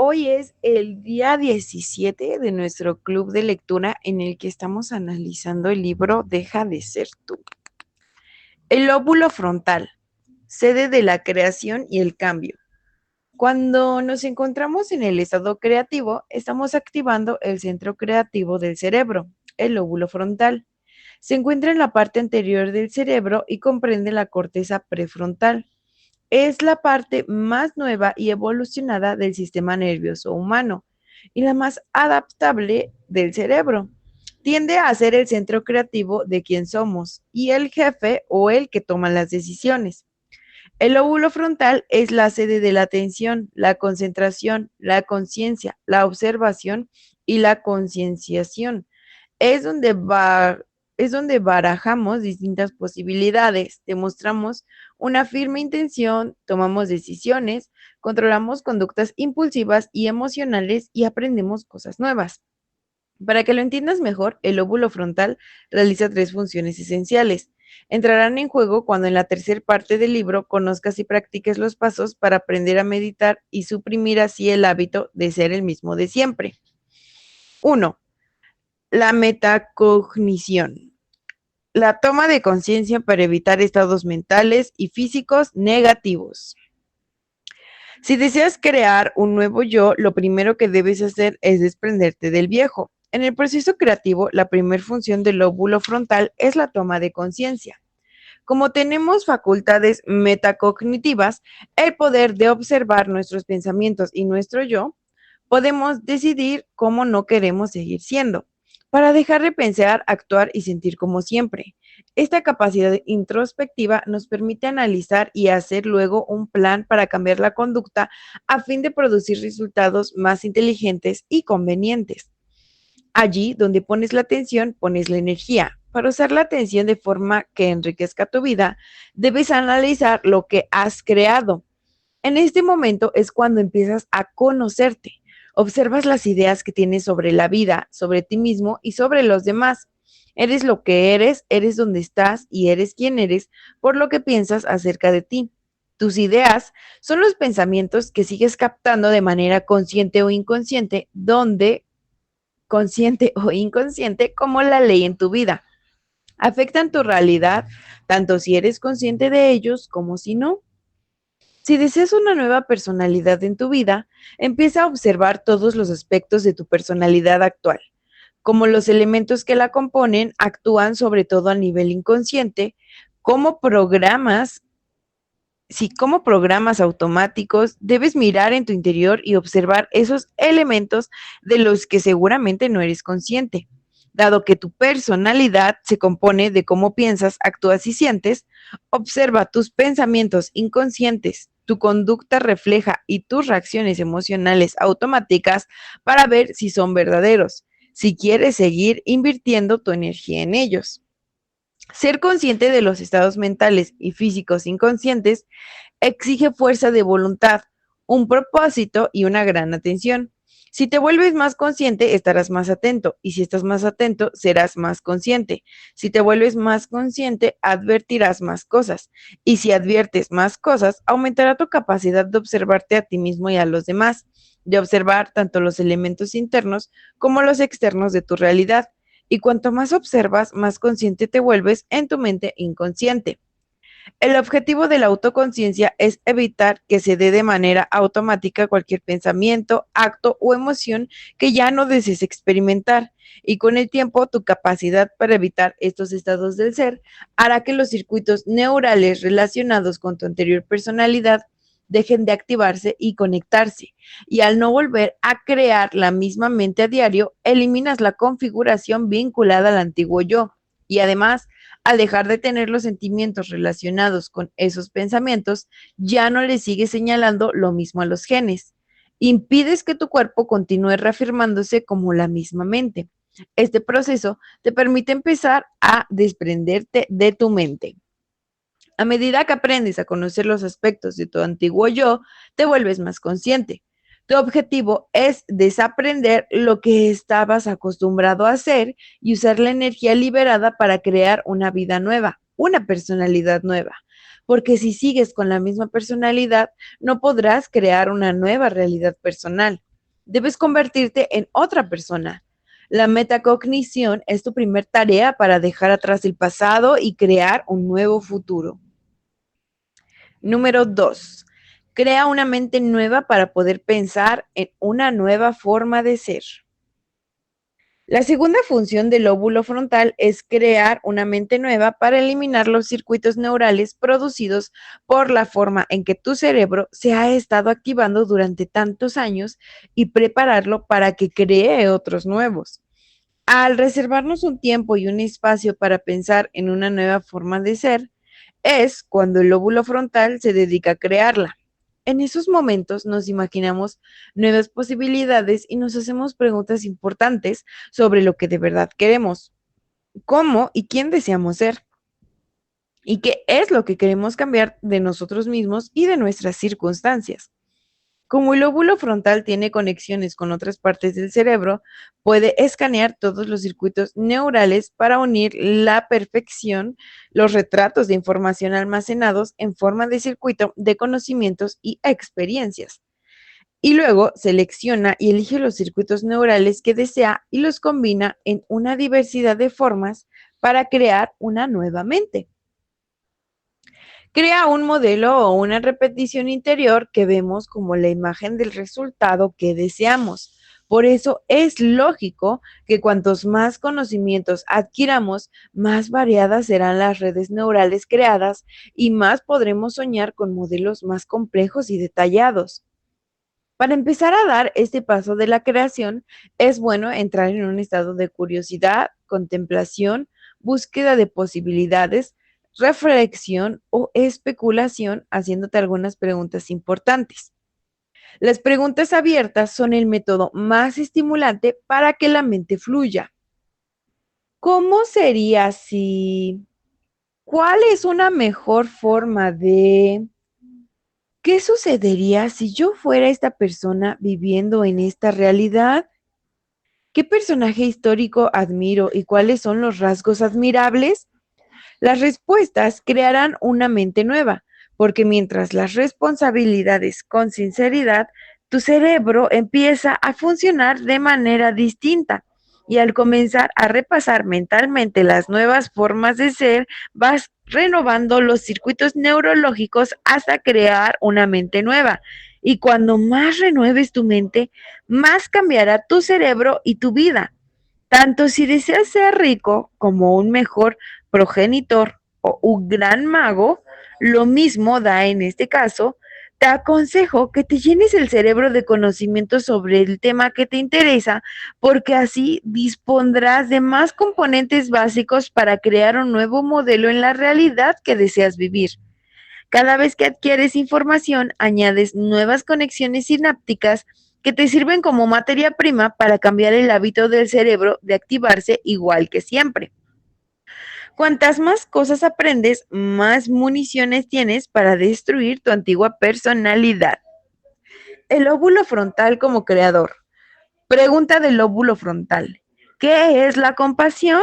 Hoy es el día 17 de nuestro club de lectura en el que estamos analizando el libro Deja de ser tú. El lóbulo frontal, sede de la creación y el cambio. Cuando nos encontramos en el estado creativo, estamos activando el centro creativo del cerebro, el lóbulo frontal. Se encuentra en la parte anterior del cerebro y comprende la corteza prefrontal. Es la parte más nueva y evolucionada del sistema nervioso humano y la más adaptable del cerebro. Tiende a ser el centro creativo de quien somos y el jefe o el que toma las decisiones. El lóbulo frontal es la sede de la atención, la concentración, la conciencia, la observación y la concienciación. Es donde va, es donde barajamos distintas posibilidades, demostramos una firme intención, tomamos decisiones, controlamos conductas impulsivas y emocionales y aprendemos cosas nuevas. Para que lo entiendas mejor, el lóbulo frontal realiza tres funciones esenciales. Entrarán en juego cuando en la tercera parte del libro conozcas y practiques los pasos para aprender a meditar y suprimir así el hábito de ser el mismo de siempre. Uno, la metacognición. La toma de conciencia para evitar estados mentales y físicos negativos. Si deseas crear un nuevo yo, lo primero que debes hacer es desprenderte del viejo. En el proceso creativo, la primera función del lóbulo frontal es la toma de conciencia. Como tenemos facultades metacognitivas, el poder de observar nuestros pensamientos y nuestro yo, podemos decidir cómo no queremos seguir siendo, para dejar de pensar, actuar y sentir como siempre. Esta capacidad introspectiva nos permite analizar y hacer luego un plan para cambiar la conducta a fin de producir resultados más inteligentes y convenientes. Allí donde pones la atención, pones la energía. Para usar la atención de forma que enriquezca tu vida, debes analizar lo que has creado. En este momento es cuando empiezas a conocerte. Observas las ideas que tienes sobre la vida, sobre ti mismo y sobre los demás. Eres lo que eres donde estás y eres quien eres por lo que piensas acerca de ti. Tus ideas son los pensamientos que sigues captando de manera consciente o inconsciente, donde consciente o inconsciente como la ley en tu vida. Afectan tu realidad tanto si eres consciente de ellos como si no. Si deseas una nueva personalidad en tu vida, empieza a observar todos los aspectos de tu personalidad actual, como los elementos que la componen actúan sobre todo a nivel inconsciente, cómo programas, si como programas automáticos, debes mirar en tu interior y observar esos elementos de los que seguramente no eres consciente. Dado que tu personalidad se compone de cómo piensas, actúas y sientes, observa tus pensamientos inconscientes, tu conducta refleja y tus reacciones emocionales automáticas para ver si son verdaderos, si quieres seguir invirtiendo tu energía en ellos. Ser consciente de los estados mentales y físicos inconscientes exige fuerza de voluntad, un propósito y una gran atención. Si te vuelves más consciente, estarás más atento, y si estás más atento, serás más consciente. Si te vuelves más consciente, advertirás más cosas, y si adviertes más cosas, aumentará tu capacidad de observarte a ti mismo y a los demás, de observar tanto los elementos internos como los externos de tu realidad. Y cuanto más observas, más consciente te vuelves en tu mente inconsciente. El objetivo de la autoconciencia es evitar que se dé de manera automática cualquier pensamiento, acto o emoción que ya no desees experimentar. Y con el tiempo, tu capacidad para evitar estos estados del ser hará que los circuitos neurales relacionados con tu anterior personalidad dejen de activarse y conectarse. Y al no volver a crear la misma mente a diario, eliminas la configuración vinculada al antiguo yo. Y además, al dejar de tener los sentimientos relacionados con esos pensamientos, ya no le sigues señalando lo mismo a los genes. Impides que tu cuerpo continúe reafirmándose como la misma mente. Este proceso te permite empezar a desprenderte de tu mente. A medida que aprendes a conocer los aspectos de tu antiguo yo, te vuelves más consciente. Tu objetivo es desaprender lo que estabas acostumbrado a hacer y usar la energía liberada para crear una vida nueva, una personalidad nueva. Porque si sigues con la misma personalidad, no podrás crear una nueva realidad personal. debes convertirte en otra persona. La metacognición es tu primer tarea para dejar atrás el pasado y crear un nuevo futuro. Número 2. Crea una mente nueva para poder pensar en una nueva forma de ser. La segunda función del lóbulo frontal es crear una mente nueva para eliminar los circuitos neurales producidos por la forma en que tu cerebro se ha estado activando durante tantos años y prepararlo para que cree otros nuevos. Al reservarnos un tiempo y un espacio para pensar en una nueva forma de ser, es cuando el lóbulo frontal se dedica a crearla. En esos momentos nos imaginamos nuevas posibilidades y nos hacemos preguntas importantes sobre lo que de verdad queremos, cómo y quién deseamos ser, y qué es lo que queremos cambiar de nosotros mismos y de nuestras circunstancias. Como el lóbulo frontal tiene conexiones con otras partes del cerebro, puede escanear todos los circuitos neurales para unir la perfección los retratos de información almacenados en forma de circuito de conocimientos y experiencias. Y luego selecciona y elige los circuitos neurales que desea y los combina en una diversidad de formas para crear una nueva mente. Crea un modelo o una repetición interior que vemos como la imagen del resultado que deseamos. Por eso es lógico que cuantos más conocimientos adquiramos, más variadas serán las redes neurales creadas y más podremos soñar con modelos más complejos y detallados. Para empezar a dar este paso de la creación, es bueno entrar en un estado de curiosidad, contemplación, búsqueda de posibilidades, reflexión o especulación, haciéndote algunas preguntas importantes. Las preguntas abiertas son el método más estimulante para que la mente fluya. ¿Cómo sería si? ¿Cuál es una mejor forma de? ¿Qué sucedería si yo fuera esta persona viviendo en esta realidad? ¿Qué personaje histórico admiro y cuáles son los rasgos admirables? Las respuestas crearán una mente nueva, porque mientras las responsabilidades con sinceridad, tu cerebro empieza a funcionar de manera distinta. Y al comenzar a repasar mentalmente las nuevas formas de ser, vas renovando los circuitos neurológicos hasta crear una mente nueva. Y cuando más renueves tu mente, más cambiará tu cerebro y tu vida. Tanto si deseas ser rico como un mejor progenitor o un gran mago, lo mismo da en este caso. Te aconsejo que te llenes el cerebro de conocimientos sobre el tema que te interesa, porque así dispondrás de más componentes básicos para crear un nuevo modelo en la realidad que deseas vivir. Cada vez que adquieres información, añades nuevas conexiones sinápticas que te sirven como materia prima para cambiar el hábito del cerebro de activarse igual que siempre. Cuantas más cosas aprendes, más municiones tienes para destruir tu antigua personalidad. El óvulo frontal como creador. Pregunta del lóbulo frontal. ¿Qué es la compasión?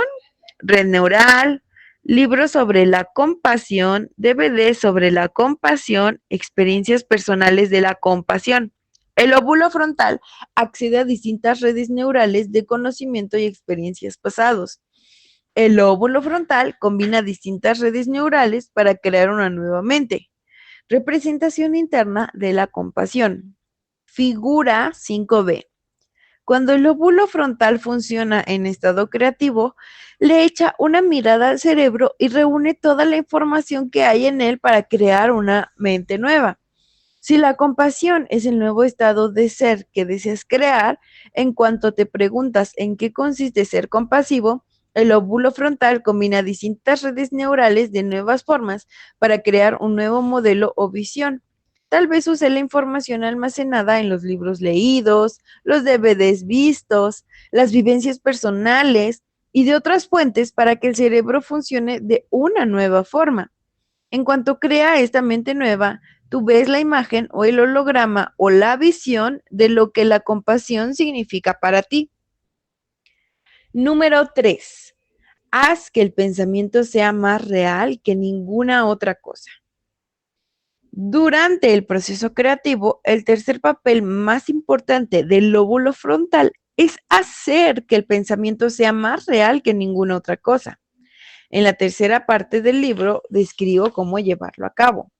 Red neural, libros sobre la compasión, DVD sobre la compasión, experiencias personales de la compasión. El óvulo frontal accede a distintas redes neurales de conocimiento y experiencias pasados. El óvulo frontal combina distintas redes neurales para crear una nueva mente. Representación interna de la compasión. Figura 5B. Cuando el lóbulo frontal funciona en estado creativo, le echa una mirada al cerebro y reúne toda la información que hay en él para crear una mente nueva. Si la compasión es el nuevo estado de ser que deseas crear, en cuanto te preguntas en qué consiste ser compasivo, el lóbulo frontal combina distintas redes neurales de nuevas formas para crear un nuevo modelo o visión. Tal vez use la información almacenada en los libros leídos, los DVDs vistos, las vivencias personales y de otras fuentes para que el cerebro funcione de una nueva forma. En cuanto crea esta mente nueva, tú ves la imagen o el holograma o la visión de lo que la compasión significa para ti. Número 3. Haz que el pensamiento sea más real que ninguna otra cosa. Durante el proceso creativo, el tercer papel más importante del lóbulo frontal es hacer que el pensamiento sea más real que ninguna otra cosa. En la tercera parte del libro describo cómo llevarlo a cabo.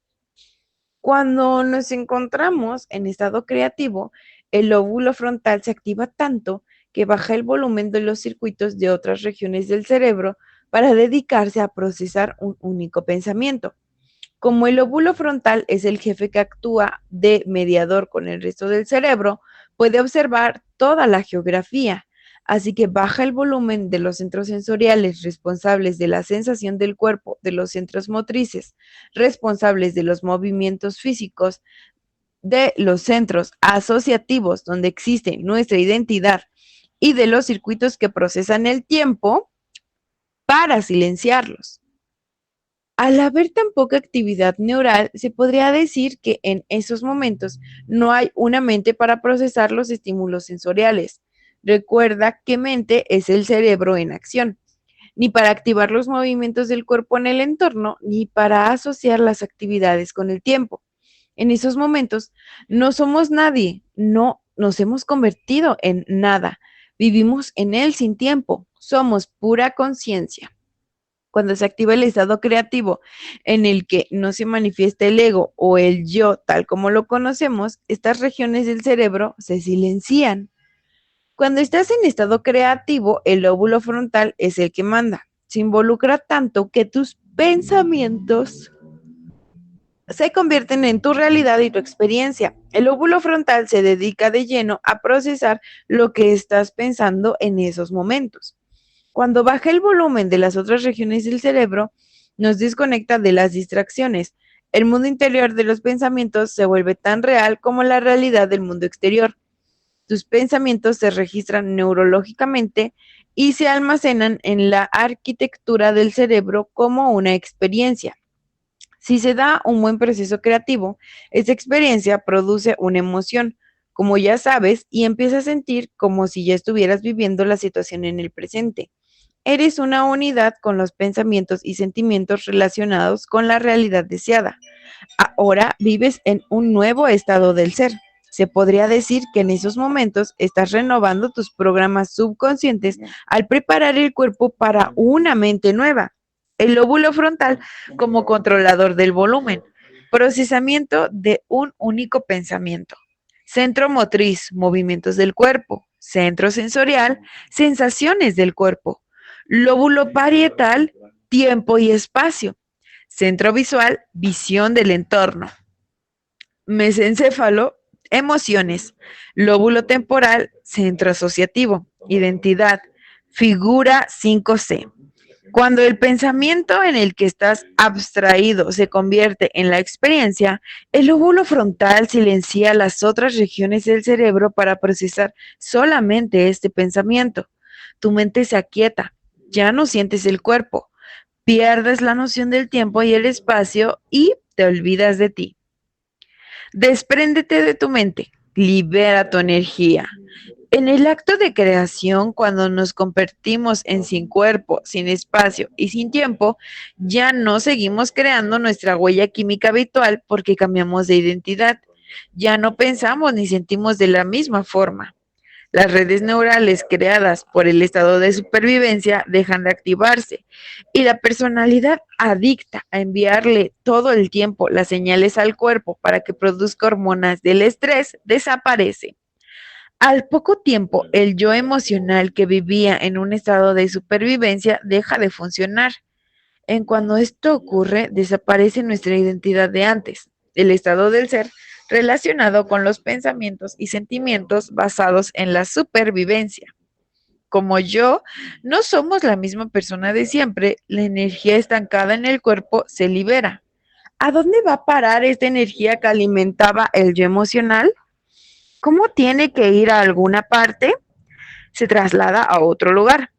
Cuando nos encontramos en estado creativo, el lóbulo frontal se activa tanto que baja el volumen de los circuitos de otras regiones del cerebro para dedicarse a procesar un único pensamiento. Como el lóbulo frontal es el jefe que actúa de mediador con el resto del cerebro, puede observar toda la geografía, así que baja el volumen de los centros sensoriales responsables de la sensación del cuerpo, de los centros motrices responsables de los movimientos físicos, de los centros asociativos donde existe nuestra identidad y de los circuitos que procesan el tiempo para silenciarlos. Al haber tan poca actividad neural, se podría decir que en esos momentos no hay una mente para procesar los estímulos sensoriales. Recuerda que mente es el cerebro en acción, ni para activar los movimientos del cuerpo en el entorno, ni para asociar las actividades con el tiempo. En esos momentos no somos nadie, no nos hemos convertido en nada. Vivimos en él sin tiempo, somos pura conciencia. Cuando se activa el estado creativo en el que no se manifiesta el ego o el yo tal como lo conocemos, estas regiones del cerebro se silencian. Cuando estás en estado creativo, el lóbulo frontal es el que manda. Se involucra tanto que tus pensamientos se convierten en tu realidad y tu experiencia. El lóbulo frontal se dedica de lleno a procesar lo que estás pensando en esos momentos. Cuando baja el volumen de las otras regiones del cerebro, nos desconecta de las distracciones. El mundo interior de los pensamientos se vuelve tan real como la realidad del mundo exterior. Tus pensamientos se registran neurológicamente y se almacenan en la arquitectura del cerebro como una experiencia. Si se da un buen proceso creativo, esa experiencia produce una emoción, como ya sabes, y empiezas a sentir como si ya estuvieras viviendo la situación en el presente. Eres una unidad con los pensamientos y sentimientos relacionados con la realidad deseada. Ahora vives en un nuevo estado del ser. Se podría decir que en esos momentos estás renovando tus programas subconscientes al preparar el cuerpo para una mente nueva. El lóbulo frontal como controlador del volumen. Procesamiento de un único pensamiento. Centro motriz, movimientos del cuerpo. Centro sensorial, sensaciones del cuerpo. Lóbulo parietal, tiempo y espacio. Centro visual, visión del entorno. Mesencéfalo, emociones. Lóbulo temporal, centro asociativo. Identidad, figura 5C. Cuando el pensamiento en el que estás abstraído se convierte en la experiencia, el lóbulo frontal silencia las otras regiones del cerebro para procesar solamente este pensamiento. Tu mente se aquieta, ya no sientes el cuerpo, pierdes la noción del tiempo y el espacio y te olvidas de ti. Despréndete de tu mente, libera tu energía. En el acto de creación, cuando nos convertimos en sin cuerpo, sin espacio y sin tiempo, ya no seguimos creando nuestra huella química habitual porque cambiamos de identidad. Ya no pensamos ni sentimos de la misma forma. Las redes neurales creadas por el estado de supervivencia dejan de activarse y la personalidad adicta a enviarle todo el tiempo las señales al cuerpo para que produzca hormonas del estrés desaparece. Al poco tiempo, el yo emocional que vivía en un estado de supervivencia deja de funcionar. En cuando esto ocurre, desaparece nuestra identidad de antes, el estado del ser relacionado con los pensamientos y sentimientos basados en la supervivencia. Como yo, no somos la misma persona de siempre, la energía estancada en el cuerpo se libera. ¿A dónde va a parar esta energía que alimentaba el yo emocional? ¿Cómo tiene que ir a alguna parte? Se traslada a otro lugar.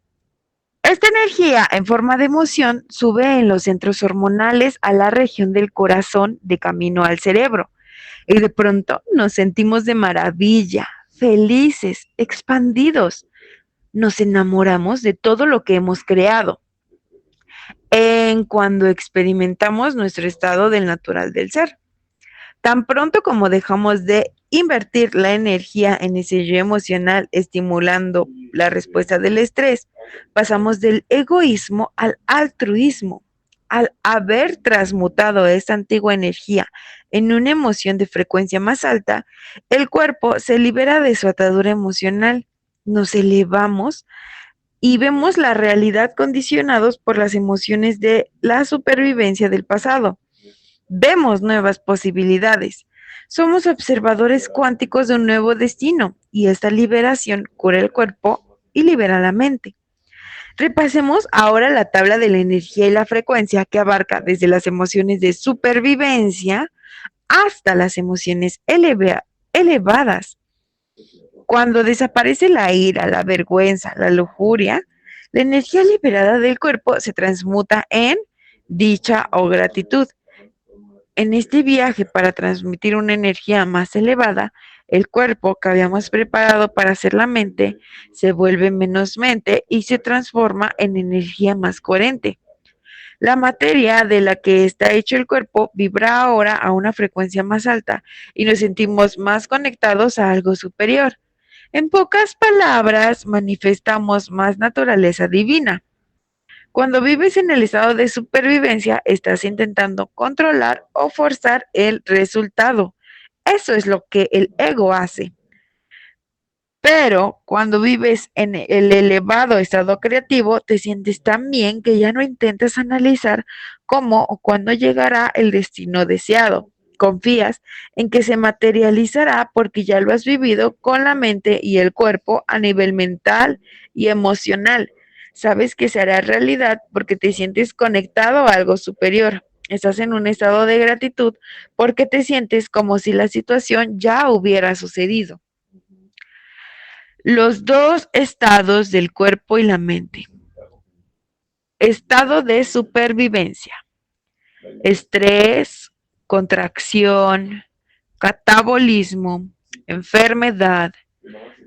Esta energía en forma de emoción sube en los centros hormonales a la región del corazón de camino al cerebro y de pronto nos sentimos de maravilla, felices, expandidos. Nos enamoramos de todo lo que hemos creado en cuando experimentamos nuestro estado del natural del ser. Tan pronto como dejamos de invertir la energía en ese yo emocional estimulando la respuesta del estrés, pasamos del egoísmo al altruismo. Al haber transmutado esta antigua energía en una emoción de frecuencia más alta, el cuerpo se libera de su atadura emocional. Nos elevamos y vemos la realidad condicionados por las emociones de la supervivencia del pasado. Vemos nuevas posibilidades. Somos observadores cuánticos de un nuevo destino y esta liberación cura el cuerpo y libera la mente. Repasemos ahora la tabla de la energía y la frecuencia que abarca desde las emociones de supervivencia hasta las emociones elevadas. Cuando desaparece la ira, la vergüenza, la lujuria, la energía liberada del cuerpo se transmuta en dicha o gratitud. En este viaje para transmitir una energía más elevada, el cuerpo que habíamos preparado para ser la mente se vuelve menos mente y se transforma en energía más coherente. La materia de la que está hecho el cuerpo vibra ahora a una frecuencia más alta y nos sentimos más conectados a algo superior. En pocas palabras, manifestamos más naturaleza divina. Cuando vives en el estado de supervivencia, estás intentando controlar o forzar el resultado. Eso es lo que el ego hace. Pero cuando vives en el elevado estado creativo, te sientes tan bien que ya no intentas analizar cómo o cuándo llegará el destino deseado. Confías en que se materializará porque ya lo has vivido con la mente y el cuerpo a nivel mental y emocional. Sabes que se hará realidad porque te sientes conectado a algo superior. Estás en un estado de gratitud porque te sientes como si la situación ya hubiera sucedido. Los dos estados del cuerpo y la mente. Estado de supervivencia. Estrés, contracción, catabolismo, enfermedad,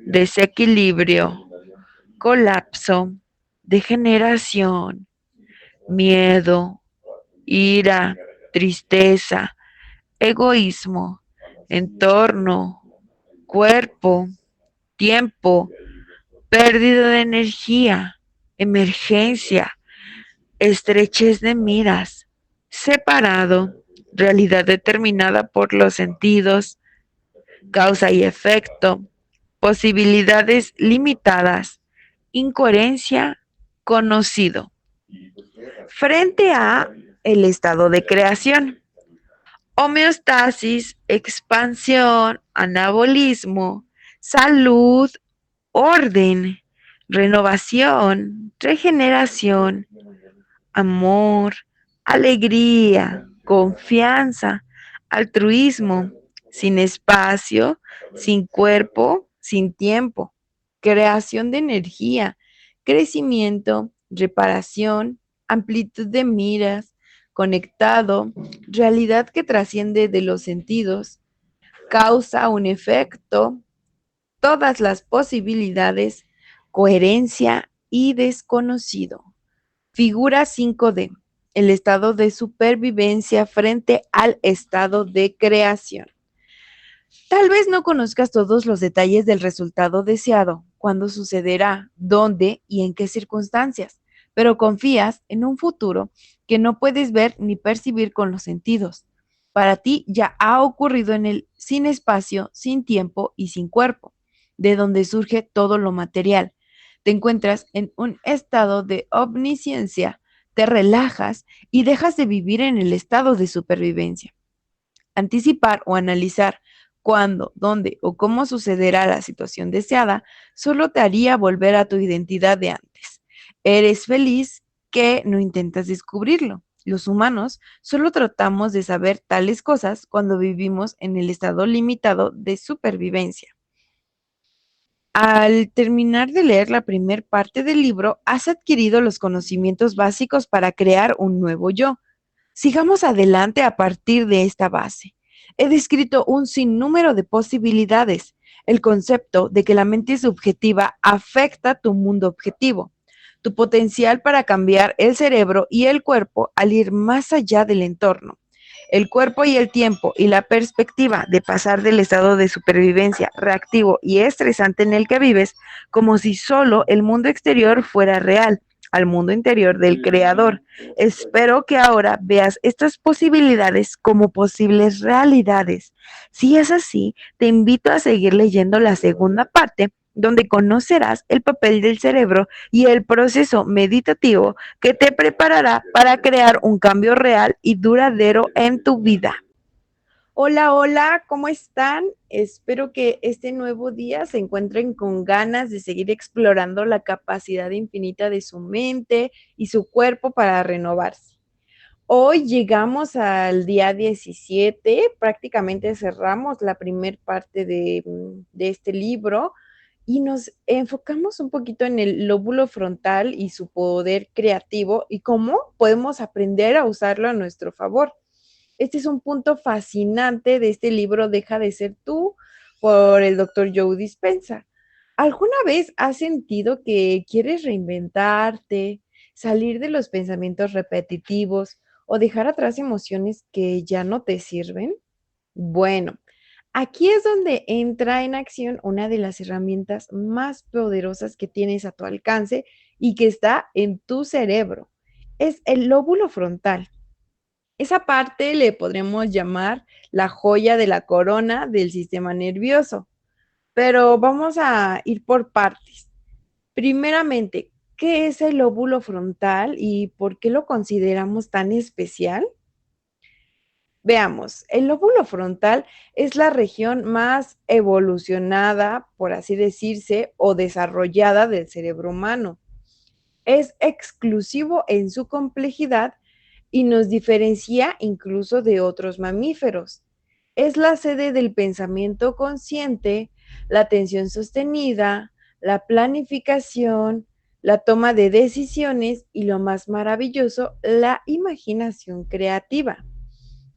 desequilibrio, colapso, degeneración, miedo, ira, tristeza, egoísmo, entorno, cuerpo, tiempo, pérdida de energía, emergencia, estrechez de miras, separado, realidad determinada por los sentidos, causa y efecto, posibilidades limitadas, incoherencia, conocido. Frente a el estado de creación, homeostasis, expansión, anabolismo, salud, orden, renovación, regeneración, amor, alegría, confianza, altruismo, sin espacio, sin cuerpo, sin tiempo, creación de energía, crecimiento, reparación, amplitud de miras, conectado, realidad que trasciende de los sentidos, causa un efecto, todas las posibilidades, coherencia y desconocido. Figura 5D, el estado de supervivencia frente al estado de creación. Tal vez no conozcas todos los detalles del resultado deseado, cuándo sucederá, dónde y en qué circunstancias, pero confías en un futuro que no puedes ver ni percibir con los sentidos. Para ti ya ha ocurrido en el sin espacio, sin tiempo y sin cuerpo, de donde surge todo lo material. Te encuentras en un estado de omnisciencia, te relajas y dejas de vivir en el estado de supervivencia. Anticipar o analizar cuándo, dónde o cómo sucederá la situación deseada solo te haría volver a tu identidad de antes. Eres feliz que no intentas descubrirlo. Los humanos solo tratamos de saber tales cosas cuando vivimos en el estado limitado de supervivencia. Al terminar de leer la primera parte del libro, has adquirido los conocimientos básicos para crear un nuevo yo. Sigamos adelante a partir de esta base. He descrito un sinnúmero de posibilidades. El concepto de que la mente subjetiva afecta tu mundo objetivo, tu potencial para cambiar el cerebro y el cuerpo al ir más allá del entorno. El cuerpo y el tiempo y la perspectiva de pasar del estado de supervivencia reactivo y estresante en el que vives, como si solo el mundo exterior fuera real, al mundo interior del creador. Espero que ahora veas estas posibilidades como posibles realidades. Si es así, te invito a seguir leyendo la segunda parte, donde conocerás el papel del cerebro y el proceso meditativo que te preparará para crear un cambio real y duradero en tu vida. Hola, hola, ¿cómo están? Espero que este nuevo día se encuentren con ganas de seguir explorando la capacidad infinita de su mente y su cuerpo para renovarse. Hoy llegamos al día 17, prácticamente cerramos la primera parte de este libro y nos enfocamos un poquito en el lóbulo frontal y su poder creativo y cómo podemos aprender a usarlo a nuestro favor. Este es un punto fascinante de este libro Deja de ser tú por el doctor Joe Dispenza. ¿Alguna vez has sentido que quieres reinventarte, salir de los pensamientos repetitivos o dejar atrás emociones que ya no te sirven? Bueno, aquí es donde entra en acción una de las herramientas más poderosas que tienes a tu alcance y que está en tu cerebro. Es el lóbulo frontal. Esa parte le podremos llamar la joya de la corona del sistema nervioso, pero vamos a ir por partes. Primeramente, ¿qué es el lóbulo frontal y por qué lo consideramos tan especial? Veamos, el lóbulo frontal es la región más evolucionada, por así decirse, o desarrollada del cerebro humano. Es exclusivo en su complejidad y nos diferencia incluso de otros mamíferos. Es la sede del pensamiento consciente, la atención sostenida, la planificación, la toma de decisiones y lo más maravilloso, la imaginación creativa.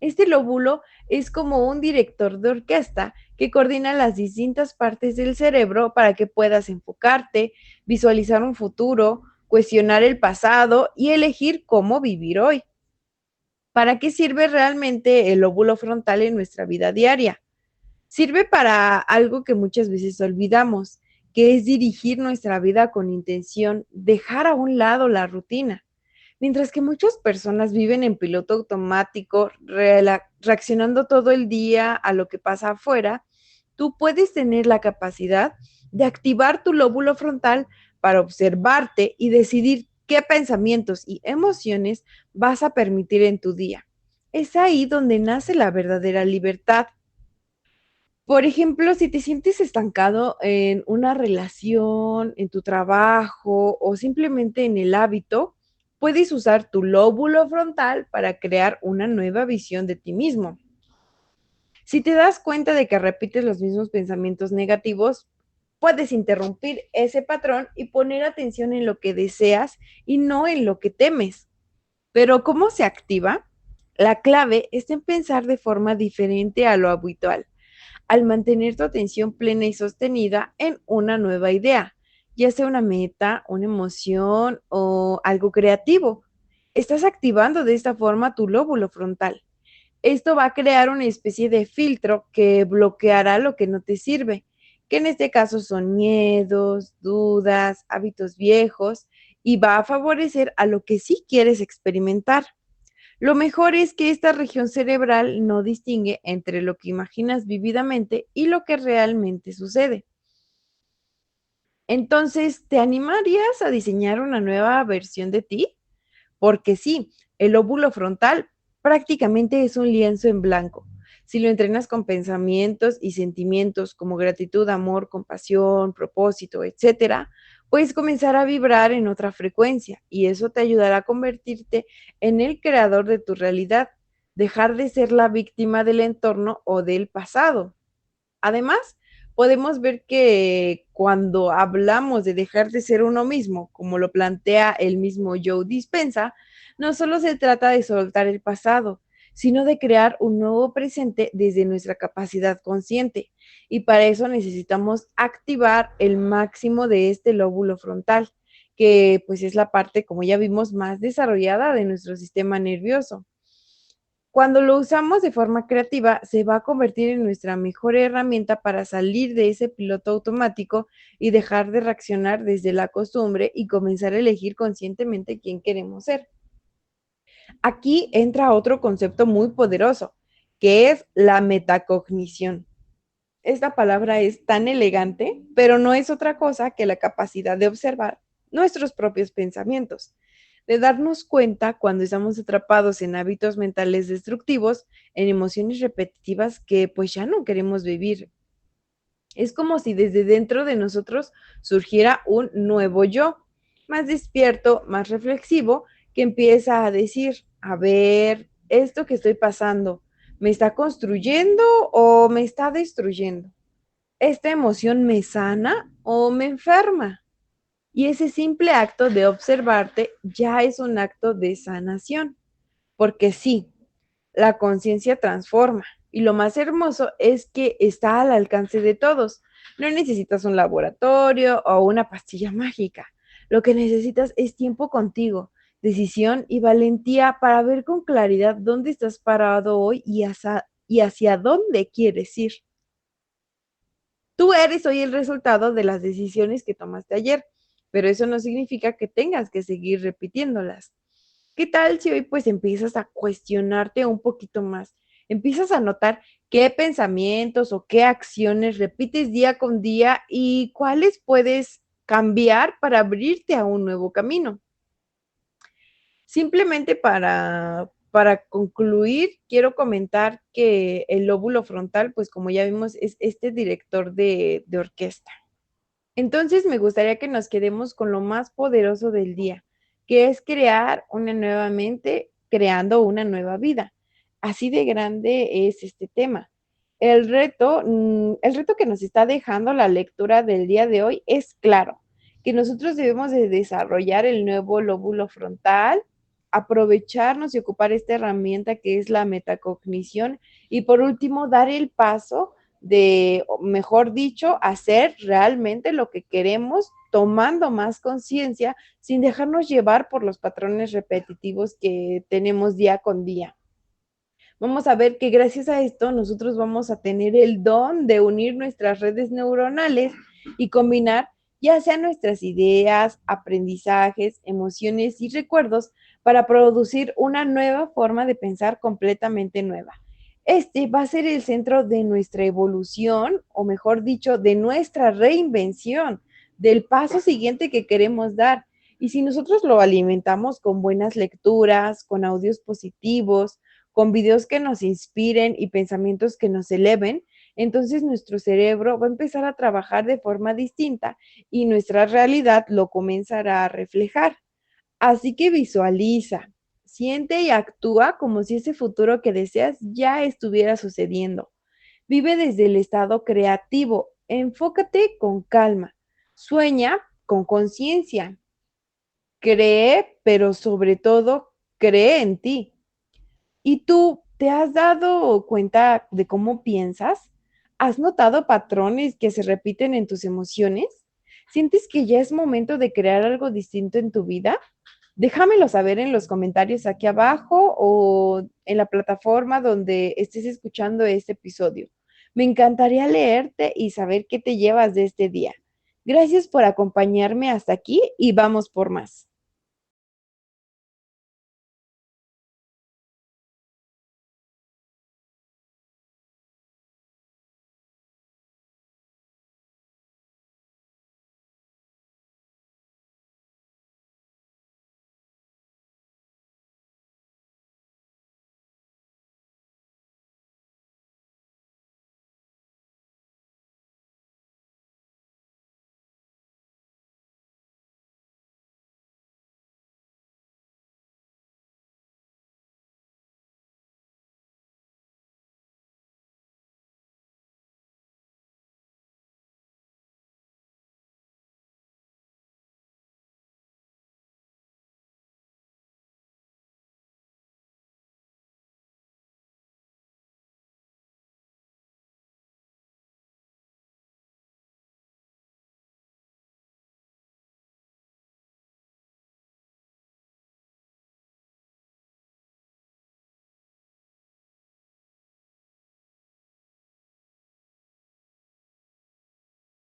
Este lóbulo es como un director de orquesta que coordina las distintas partes del cerebro para que puedas enfocarte, visualizar un futuro, cuestionar el pasado y elegir cómo vivir hoy. ¿Para qué sirve realmente el lóbulo frontal en nuestra vida diaria? Sirve para algo que muchas veces olvidamos, que es dirigir nuestra vida con intención, dejar a un lado la rutina. Mientras que muchas personas viven en piloto automático, reaccionando todo el día a lo que pasa afuera, tú puedes tener la capacidad de activar tu lóbulo frontal para observarte y decidir qué pensamientos y emociones vas a permitir en tu día. Es ahí donde nace la verdadera libertad. Por ejemplo, si te sientes estancado en una relación, en tu trabajo o simplemente en el hábito, puedes usar tu lóbulo frontal para crear una nueva visión de ti mismo. Si te das cuenta de que repites los mismos pensamientos negativos, puedes interrumpir ese patrón y poner atención en lo que deseas y no en lo que temes. Pero ¿cómo se activa? La clave está en pensar de forma diferente a lo habitual al mantener tu atención plena y sostenida en una nueva idea, ya sea una meta, una emoción o algo creativo. Estás activando de esta forma tu lóbulo frontal. Esto va a crear una especie de filtro que bloqueará lo que no te sirve, que en este caso son miedos, dudas, hábitos viejos, y va a favorecer a lo que sí quieres experimentar. Lo mejor es que esta región cerebral no distingue entre lo que imaginas vividamente y lo que realmente sucede. Entonces, ¿te animarías a diseñar una nueva versión de ti? Porque sí, el lóbulo frontal prácticamente es un lienzo en blanco. Si lo entrenas con pensamientos y sentimientos como gratitud, amor, compasión, propósito, etcétera, puedes comenzar a vibrar en otra frecuencia y eso te ayudará a convertirte en el creador de tu realidad, dejar de ser la víctima del entorno o del pasado. Además, podemos ver que cuando hablamos de dejar de ser uno mismo, como lo plantea el mismo Joe Dispenza, no solo se trata de soltar el pasado, sino de crear un nuevo presente desde nuestra capacidad consciente. Y para eso necesitamos activar el máximo de este lóbulo frontal, que pues es la parte, como ya vimos, más desarrollada de nuestro sistema nervioso. Cuando lo usamos de forma creativa, se va a convertir en nuestra mejor herramienta para salir de ese piloto automático y dejar de reaccionar desde la costumbre y comenzar a elegir conscientemente quién queremos ser. Aquí entra otro concepto muy poderoso, que es la metacognición. Esta palabra es tan elegante, pero no es otra cosa que la capacidad de observar nuestros propios pensamientos, de darnos cuenta cuando estamos atrapados en hábitos mentales destructivos, en emociones repetitivas que pues ya no queremos vivir. Es como si desde dentro de nosotros surgiera un nuevo yo, más despierto, más reflexivo, que empieza a decir, a ver, esto que estoy pasando, ¿me está construyendo o me está destruyendo? ¿Esta emoción me sana o me enferma? Y ese simple acto de observarte ya es un acto de sanación, porque sí, la conciencia transforma. Y lo más hermoso es que está al alcance de todos. No necesitas un laboratorio o una pastilla mágica. Lo que necesitas es tiempo contigo, decisión y valentía para ver con claridad dónde estás parado hoy y hacia dónde quieres ir. Tú eres hoy el resultado de las decisiones que tomaste ayer, pero eso no significa que tengas que seguir repitiéndolas. ¿Qué tal si hoy pues empiezas a cuestionarte un poquito más? Empiezas a notar qué pensamientos o qué acciones repites día con día y cuáles puedes cambiar para abrirte a un nuevo camino. Simplemente para concluir, quiero comentar que el lóbulo frontal, pues como ya vimos, es este director de orquesta. Entonces me gustaría que nos quedemos con lo más poderoso del día, que es crear una nueva mente, creando una nueva vida. Así de grande es este tema. El reto que nos está dejando la lectura del día de hoy es claro, que nosotros debemos de desarrollar el nuevo lóbulo frontal, aprovecharnos y ocupar esta herramienta que es la metacognición y por último dar el paso de, mejor dicho, hacer realmente lo que queremos, tomando más conciencia, sin dejarnos llevar por los patrones repetitivos que tenemos día con día. Vamos a ver que gracias a esto nosotros vamos a tener el don de unir nuestras redes neuronales y combinar ya sean nuestras ideas, aprendizajes, emociones y recuerdos para producir una nueva forma de pensar completamente nueva. Este va a ser el centro de nuestra evolución, o mejor dicho, de nuestra reinvención, del paso siguiente que queremos dar. Y si nosotros lo alimentamos con buenas lecturas, con audios positivos, con videos que nos inspiren y pensamientos que nos eleven, entonces nuestro cerebro va a empezar a trabajar de forma distinta y nuestra realidad lo comenzará a reflejar. Así que visualiza, siente y actúa como si ese futuro que deseas ya estuviera sucediendo. Vive desde el estado creativo, enfócate con calma, sueña con conciencia, cree, pero sobre todo cree en ti. ¿Y tú te has dado cuenta de cómo piensas? ¿Has notado patrones que se repiten en tus emociones? ¿Sientes que ya es momento de crear algo distinto en tu vida? Déjamelo saber en los comentarios aquí abajo o en la plataforma donde estés escuchando este episodio. Me encantaría leerte y saber qué te llevas de este día. Gracias por acompañarme hasta aquí y vamos por más.